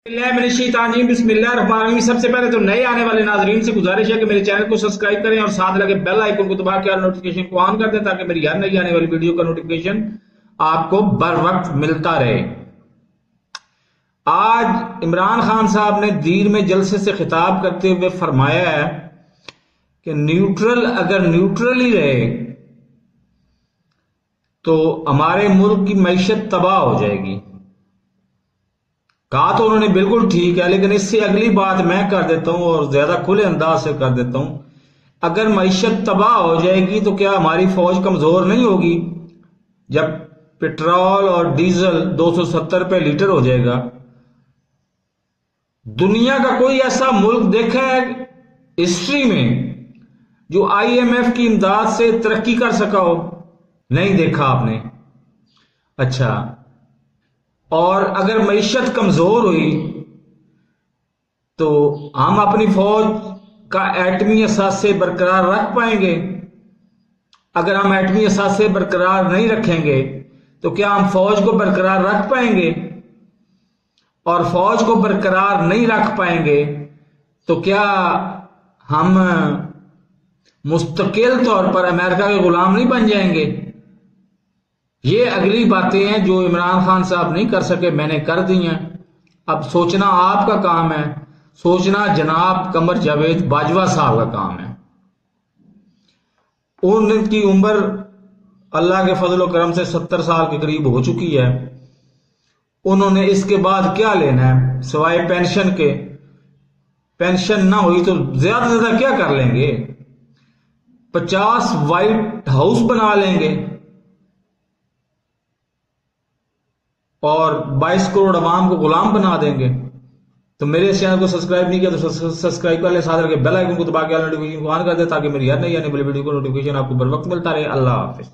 बिस्मिल्लाहिर्रहमानिर्रहीम। सबसे पहले तो नए आने वाले नाजरीन से गुजारिश है कि मेरे चैनल को सब्सक्राइब करें और साथ लगे बेल आइकन को दबा के नोटिफिकेशन को ऑन कर दें ताकि मेरी हर नई आने वाली वीडियो का नोटिफिकेशन आपको बर वक्त मिलता रहे। आज इमरान खान साहब ने दीर में जलसे से खिताब करते हुए फरमाया है कि अगर न्यूट्रल ही रहे तो हमारे मुल्क की मईशत तबाह हो जाएगी। कहा तो उन्होंने बिल्कुल ठीक है, लेकिन इससे अगली बात मैं कर देता हूं और ज्यादा खुले अंदाज से कर देता हूं। अगर मईशत तबाह हो जाएगी तो क्या हमारी फौज कमजोर नहीं होगी? जब पेट्रोल और डीजल 270 रुपए लीटर हो जाएगा, दुनिया का कोई ऐसा मुल्क देखा है हिस्ट्री में जो IMF की इमदाद से तरक्की कर सका हो? नहीं देखा आपने। अच्छा, और अगर मईशत कमजोर हुई तो हम अपनी फौज का एटमी असासे बरकरार रख पाएंगे? अगर हम एटमी असासे बरकरार नहीं रखेंगे तो क्या हम फौज को बरकरार रख पाएंगे? और फौज को बरकरार नहीं रख पाएंगे तो क्या हम मुस्तकिल तौर पर अमेरिका के गुलाम नहीं बन जाएंगे? ये अगली बातें हैं जो इमरान खान साहब नहीं कर सके, मैंने कर दी हैं। अब सोचना आपका काम है, सोचना जनाब कमर जावेद बाजवा साहब का काम है। उनकी उम्र अल्लाह के फजल और करम से 70 साल के करीब हो चुकी है। उन्होंने इसके बाद क्या लेना है सिवाय पेंशन के? पेंशन ना हुई तो ज्यादा से ज्यादा क्या कर लेंगे? 50 व्हाइट हाउस बना लेंगे और 22 करोड़ अवाम को गुलाम बना देंगे। तो मेरे चैनल को सब्सक्राइब नहीं किया तो सब्सक्राइब कर ले, साथ करके बेल आइकन को दबा के नोटिफिकेशन को ऑन कर दे ताकि मेरी हर नई आने वाली वीडियो को नोटिफिकेशन आपको बर वक्त मिलता रहे। अल्लाह हाफिज।